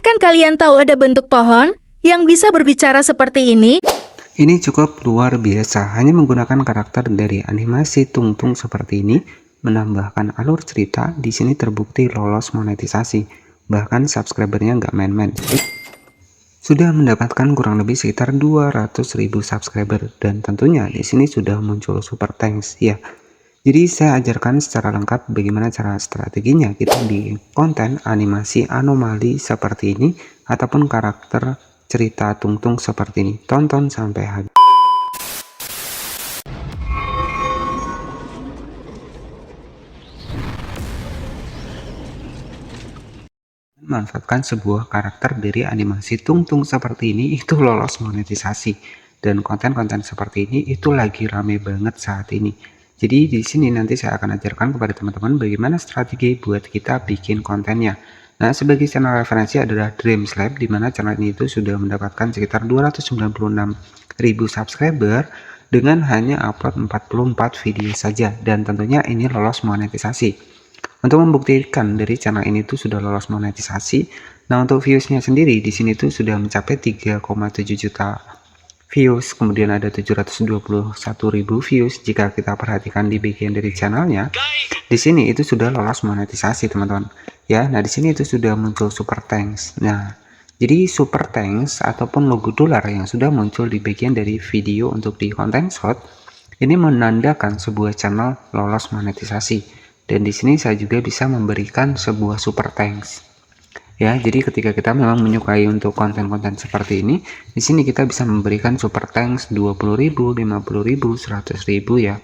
Pernahkah kalian tahu ada bentuk pohon yang bisa berbicara seperti ini? Ini cukup luar biasa, hanya menggunakan karakter dari animasi Tungtung seperti ini, menambahkan alur cerita, di sini terbukti lolos monetisasi, bahkan subscribernya nggak main-main. Sudah mendapatkan kurang lebih sekitar 200.000 subscriber, dan tentunya di sini sudah muncul super thanks ya. Jadi saya ajarkan secara lengkap bagaimana cara strateginya kita bikin konten animasi anomali seperti ini ataupun karakter cerita Tungtung seperti ini. Tonton sampai habis. Manfaatkan sebuah karakter dari animasi Tungtung seperti ini itu lolos monetisasi, dan konten-konten seperti ini itu lagi rame banget saat ini. Jadi di sini nanti saya akan ajarkan kepada teman-teman bagaimana strategi buat kita bikin kontennya. Nah, sebagai channel referensi adalah Dreams Lab, di mana channel ini itu sudah mendapatkan sekitar 296.000 subscriber dengan hanya upload 44 video saja, dan tentunya ini lolos monetisasi. Untuk membuktikan dari channel ini tuh sudah lolos monetisasi, nah untuk viewsnya sendiri di sini tuh sudah mencapai 3,7 juta views, kemudian ada 721.000 views. Jika kita perhatikan di bagian dari channelnya, di sini itu sudah lolos monetisasi teman-teman. Ya, nah di sini itu sudah muncul super thanks. Nah, jadi super thanks ataupun logo dolar yang sudah muncul di bagian dari video untuk di konten shot ini menandakan sebuah channel lolos monetisasi. Dan di sini saya juga bisa memberikan sebuah super thanks. Ya, jadi ketika kita memang menyukai untuk konten-konten seperti ini, di sini kita bisa memberikan super thanks 20.000, 50.000, 100.000 ya.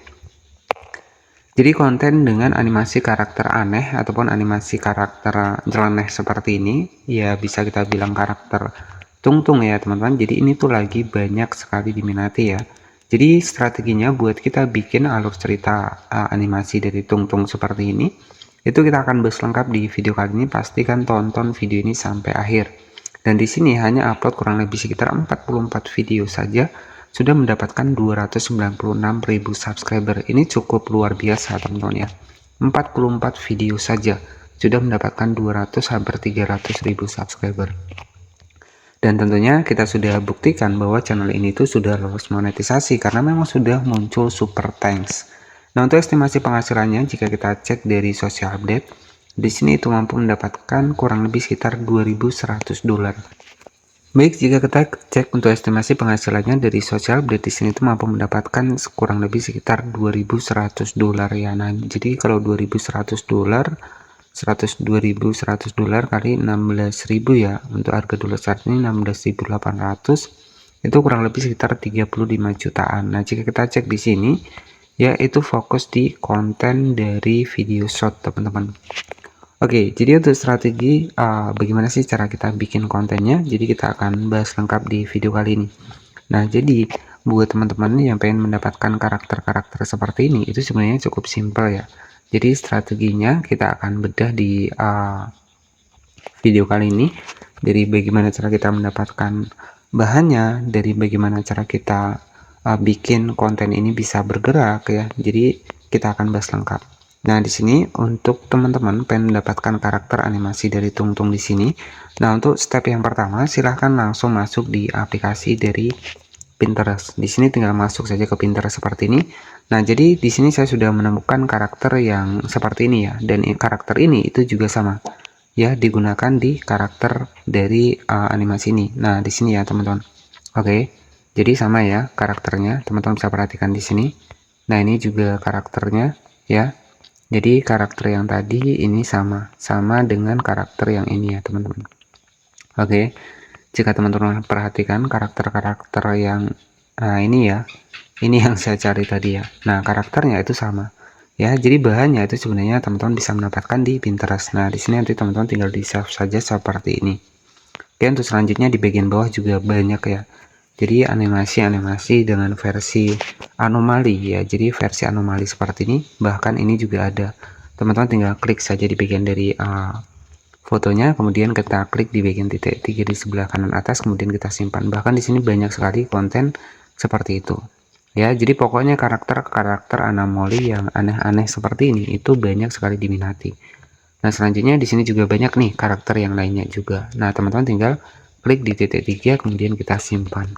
Jadi konten dengan animasi karakter aneh ataupun animasi karakter nyeleneh seperti ini, ya bisa kita bilang karakter Tungtung ya teman-teman. Jadi ini tuh lagi banyak sekali diminati ya. Jadi strateginya buat kita bikin alur cerita animasi dari Tungtung seperti ini, itu kita akan bahas lengkap di video kali ini. Pastikan tonton video ini sampai akhir. Dan di sini hanya upload kurang lebih sekitar 44 video saja sudah mendapatkan 296.000 subscriber. Ini cukup luar biasa teman-teman ya. 44 video saja sudah mendapatkan 200 hampir 300.000 subscriber. Dan tentunya kita sudah buktikan bahwa channel ini tuh sudah lolos monetisasi karena memang sudah muncul super thanks. Nah, untuk estimasi penghasilannya jika kita cek dari social update, di sini itu mampu mendapatkan kurang lebih sekitar 2.100 dolar. Baik, jika kita cek untuk estimasi penghasilannya dari social update, di sini itu mampu mendapatkan kurang lebih sekitar 2.100 dolar ya. Nah, jadi kalau 2.100 dolar 2.100 dolar kali 16.000 ya, untuk harga dolar saat ini 16.800 itu kurang lebih sekitar 35 jutaan. Nah, jika kita cek di sini ya, itu fokus di konten dari video shot teman-teman. Oke, jadi untuk strategi bagaimana sih cara kita bikin kontennya, jadi kita akan bahas lengkap di video kali ini. Nah, jadi buat teman-teman yang pengen mendapatkan karakter-karakter seperti ini itu sebenarnya cukup simpel ya. Jadi strateginya kita akan bedah di video kali ini, dari bagaimana cara kita mendapatkan bahannya, dari bagaimana cara kita bikin konten ini bisa bergerak ya. Jadi kita akan bahas lengkap. Nah, di sini untuk teman-teman pengen mendapatkan karakter animasi dari Tungtung di sini. Nah, untuk step yang pertama silahkan langsung masuk di aplikasi dari Pinterest. Di sini tinggal masuk saja ke Pinterest seperti ini. Nah, jadi di sini saya sudah menemukan karakter yang seperti ini ya, dan karakter ini itu juga sama ya, digunakan di karakter dari animasi ini. Nah, di sini ya teman-teman. Oke, jadi sama ya karakternya, teman-teman bisa perhatikan di sini. Nah, ini juga karakternya ya. Jadi karakter yang tadi ini sama dengan karakter yang ini ya teman-teman. Oke, jika teman-teman perhatikan karakter-karakter yang ini ya, ini yang saya cari tadi ya. Nah, karakternya itu sama ya. Jadi bahannya itu sebenarnya teman-teman bisa mendapatkan di Pinterest. Nah, di sini nanti teman-teman tinggal di save saja seperti ini. Oke, untuk selanjutnya di bagian bawah juga banyak ya. Jadi animasi-animasi dengan versi anomali ya. Jadi versi anomali seperti ini, bahkan ini juga ada. Teman-teman tinggal klik saja di bagian dari fotonya, kemudian kita klik di bagian titik 3 di sebelah kanan atas, kemudian kita simpan. Bahkan di sini banyak sekali konten seperti itu. Ya, jadi pokoknya karakter-karakter anomali yang aneh-aneh seperti ini itu banyak sekali diminati. Nah, selanjutnya di sini juga banyak nih karakter yang lainnya juga. Nah, teman-teman tinggal klik di titik 3, kemudian kita simpan.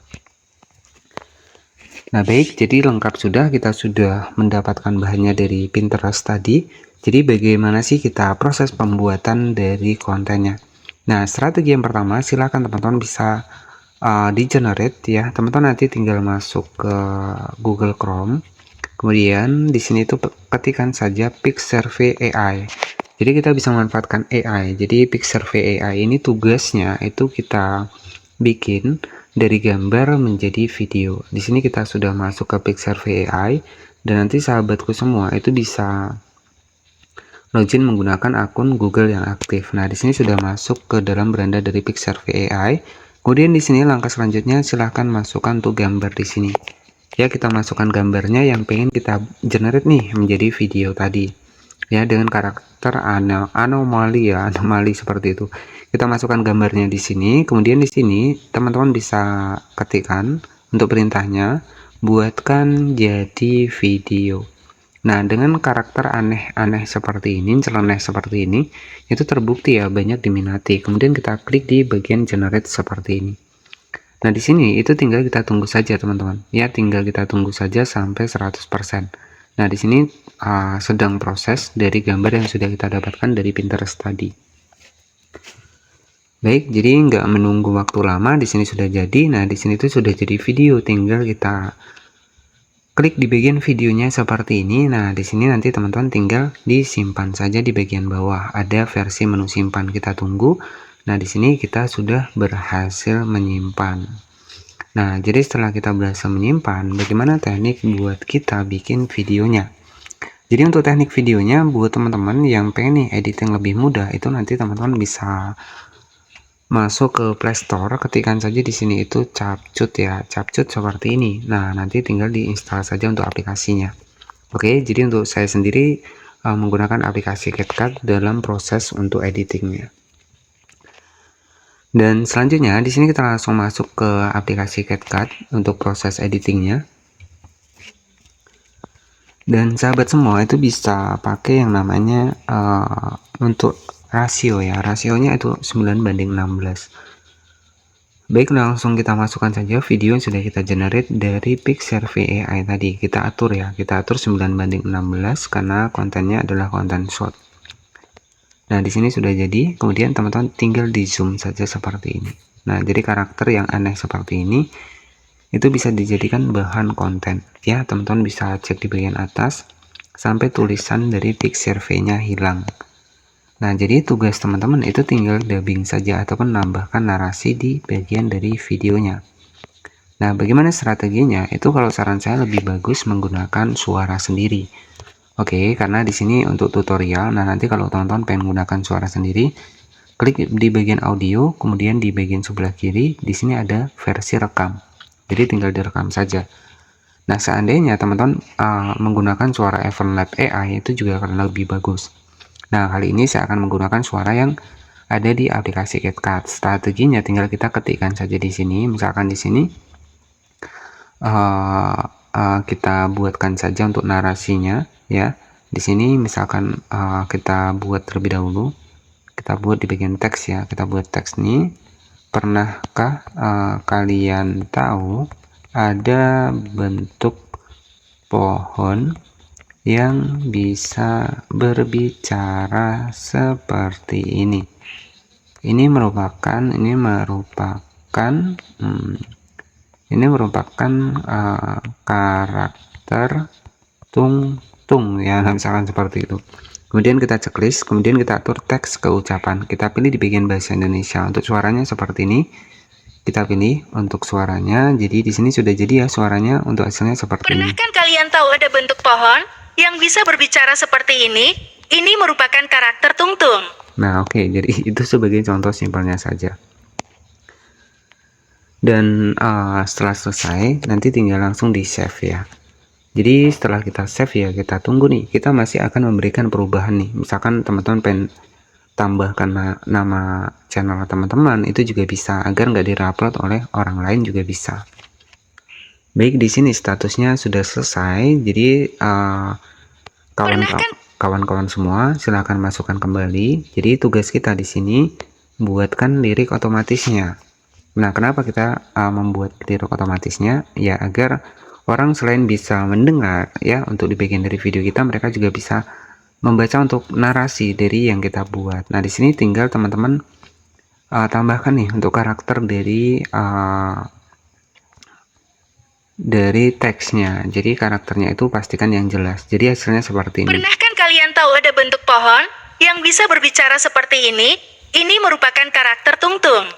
Nah, baik, jadi lengkap sudah, kita sudah mendapatkan bahannya dari Pinterest tadi. Jadi bagaimana sih kita proses pembuatan dari kontennya? Nah, strategi yang pertama, silakan teman-teman bisa di generate ya. Teman-teman nanti tinggal masuk ke Google Chrome. Kemudian di sini tuh ketikkan saja Pixsurvey AI. Jadi kita bisa memanfaatkan AI. Jadi Pixsurvey AI ini tugasnya itu kita bikin dari gambar menjadi video. Di sini kita sudah masuk ke Pixsurvey AI dan nanti sahabatku semua itu bisa login menggunakan akun Google yang aktif. Nah, di sini sudah masuk ke dalam beranda dari Pixsurvey AI. Kemudian di sini langkah selanjutnya silahkan masukkan untuk gambar di sini. Ya, kita masukkan gambarnya yang pengen kita generate nih menjadi video tadi. Ya, dengan karakter anomali ya, anomali seperti itu. Kita masukkan gambarnya di sini, kemudian di sini teman-teman bisa ketikkan untuk perintahnya, buatkan jadi video. Nah, dengan karakter aneh-aneh seperti ini, nyeleneh seperti ini, itu terbukti ya banyak diminati. Kemudian kita klik di bagian generate seperti ini. Nah, di sini itu tinggal kita tunggu saja, teman-teman. Ya, tinggal kita tunggu saja sampai 100%. Nah, di sini sedang proses dari gambar yang sudah kita dapatkan dari Pinterest tadi. Baik, jadi nggak menunggu waktu lama, di sini sudah jadi. Nah, di sini tuh sudah jadi video, tinggal kita klik di bagian videonya seperti ini. Nah, di sini nanti teman-teman tinggal disimpan saja di bagian bawah. Ada versi menu simpan, kita tunggu. Nah, di sini kita sudah berhasil menyimpan. Nah, jadi setelah kita berhasil menyimpan, bagaimana teknik buat kita bikin videonya? Jadi untuk teknik videonya, buat teman-teman yang pengen nih editing lebih mudah, itu nanti teman-teman bisa masuk ke Play Store, ketikkan saja di sini itu Capcut ya, Capcut seperti ini. Nah, nanti tinggal diinstal saja untuk aplikasinya. Oke, jadi untuk saya sendiri menggunakan aplikasi CapCut dalam proses untuk editingnya. Dan selanjutnya di sini kita langsung masuk ke aplikasi CapCut untuk proses editingnya. Dan sahabat semua itu bisa pakai yang namanya untuk rasio ya. Rasionya itu 9:16. Baik, langsung kita masukkan saja video yang sudah kita generate dari Pixsurvey AI tadi. Kita atur ya, kita atur 9:16 karena kontennya adalah konten short. Nah, di sini sudah jadi, kemudian teman-teman tinggal di zoom saja seperti ini. Nah, jadi karakter yang aneh seperti ini itu bisa dijadikan bahan konten. Ya, teman-teman bisa cek di bagian atas sampai tulisan dari Pixsurvey-nya hilang. Nah, jadi tugas teman-teman itu tinggal dubbing saja ataupun menambahkan narasi di bagian dari videonya. Nah, bagaimana strateginya? Itu kalau saran saya lebih bagus menggunakan suara sendiri. Oke, karena di sini untuk tutorial, nah nanti kalau teman-teman pengen menggunakan suara sendiri, klik di bagian audio, kemudian di bagian sebelah kiri, di sini ada versi rekam. Jadi tinggal direkam saja. Nah, seandainya teman-teman menggunakan suara Everlab AI itu juga akan lebih bagus. Nah, kali ini saya akan menggunakan suara yang ada di aplikasi CapCut. Strateginya tinggal kita ketikkan saja di sini. Misalkan di sini kita buatkan saja untuk narasinya ya. Di sini misalkan kita buat terlebih dahulu, kita buat di bagian teks ya, kita buat teks nih. Pernahkah kalian tahu ada bentuk pohon yang bisa berbicara seperti ini? Ini merupakan karakter tung ya, misalkan seperti itu. Kemudian kita checklist, kemudian kita atur teks ke ucapan. Kita pilih di bagian bahasa Indonesia. Untuk suaranya seperti ini. Kita pilih untuk suaranya. Jadi di sini sudah jadi ya suaranya, untuk hasilnya seperti ini. Pernahkah kalian tahu ada bentuk pohon yang bisa berbicara seperti ini? Ini merupakan karakter tungtung. Nah, oke, jadi itu sebagai contoh simpelnya saja. Dan setelah selesai, nanti tinggal langsung di save ya. Jadi setelah kita save ya, kita tunggu nih, kita masih akan memberikan perubahan nih. Misalkan teman-teman pengen tambahkan nama channel teman-teman, itu juga bisa, agar nggak di-upload oleh orang lain juga bisa. Baik, di sini statusnya sudah selesai. Jadi kawan-kawan semua silahkan masukkan kembali. Jadi tugas kita di sini buatkan lirik otomatisnya. Nah, kenapa kita membuat lirik otomatisnya? Ya, agar orang selain bisa mendengar ya untuk di bagian dari video kita, mereka juga bisa membaca untuk narasi dari yang kita buat. Nah, di sini tinggal teman-teman tambahkan nih untuk karakter dari teksnya. Jadi karakternya itu pastikan yang jelas. Jadi hasilnya seperti ini. Pernahkah kalian tahu ada bentuk pohon yang bisa berbicara seperti ini? Ini merupakan karakter tungtung.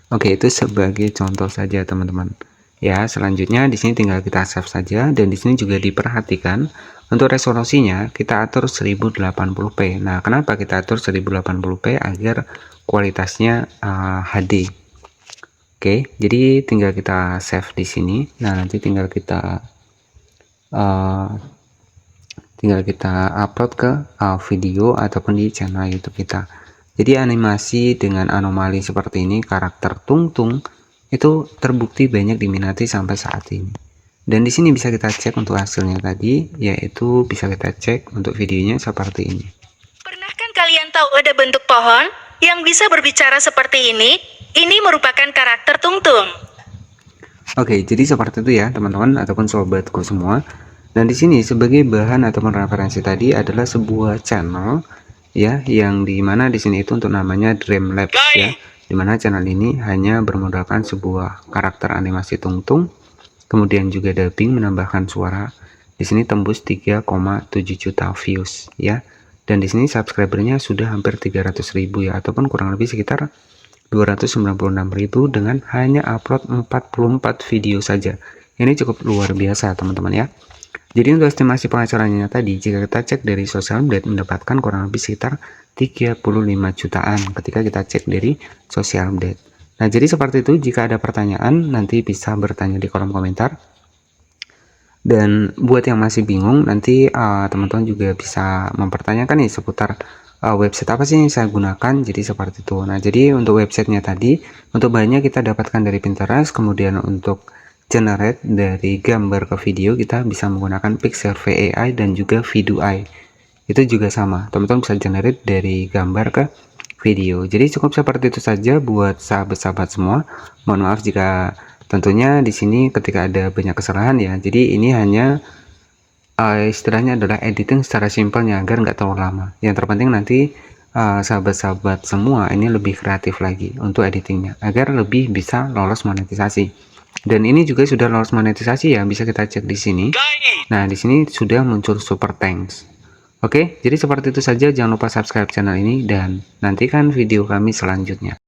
Oke, itu sebagai contoh saja teman-teman. Ya, selanjutnya di sini tinggal kita save saja, dan di sini juga diperhatikan untuk resolusinya kita atur 1080p. Nah, kenapa kita atur 1080p? Agar kualitasnya HD. Oke, jadi tinggal kita save di sini. Nah, nanti tinggal kita upload ke video ataupun di channel YouTube kita. Jadi animasi dengan anomali seperti ini, karakter tungtung itu terbukti banyak diminati sampai saat ini. Dan di sini bisa kita cek untuk hasilnya tadi, yaitu bisa kita cek untuk videonya seperti ini. Pernahkah kalian tahu ada bentuk pohon yang bisa berbicara seperti ini? Ini merupakan karakter tungtung. Oke, jadi seperti itu ya teman-teman ataupun sobatku semua. Dan di sini sebagai bahan ataupun referensi tadi adalah sebuah channel ya, yang dimana di sini itu untuk namanya Dreamlabs ya, dimana channel ini hanya bermodalkan sebuah karakter animasi tungtung, kemudian juga dubbing menambahkan suara. Di sini tembus 3,7 juta views ya, dan di sini subscribernya sudah hampir 300.000 ya, ataupun kurang lebih sekitar 296.000 dengan hanya upload 44 video saja. Ini cukup luar biasa teman-teman ya. Jadi untuk estimasi penghasilannya tadi, jika kita cek dari social blade mendapatkan kurang lebih sekitar 35 jutaan ketika kita cek dari social blade. Nah, jadi seperti itu. Jika ada pertanyaan nanti bisa bertanya di kolom komentar. Dan buat yang masih bingung, nanti teman-teman juga bisa mempertanyakan nih seputar website apa sih yang saya gunakan. Jadi seperti itu. Nah, jadi untuk websitenya tadi, untuk bahannya kita dapatkan dari Pinterest, kemudian untuk generate dari gambar ke video kita bisa menggunakan Pixelv AI dan juga Vidui. Itu juga sama, teman-teman bisa generate dari gambar ke video. Jadi cukup seperti itu saja buat sahabat-sahabat semua. Mohon maaf jika tentunya di sini ketika ada banyak kesalahan ya. Jadi ini hanya istilahnya adalah editing secara simpelnya agar nggak terlalu lama. Yang terpenting nanti sahabat-sahabat semua ini lebih kreatif lagi untuk editingnya agar lebih bisa lolos monetisasi. Dan ini juga sudah lolos monetisasi ya, bisa kita cek di sini. Nah, di sini sudah muncul super thanks. Oke, jadi seperti itu saja. Jangan lupa subscribe channel ini dan nantikan video kami selanjutnya.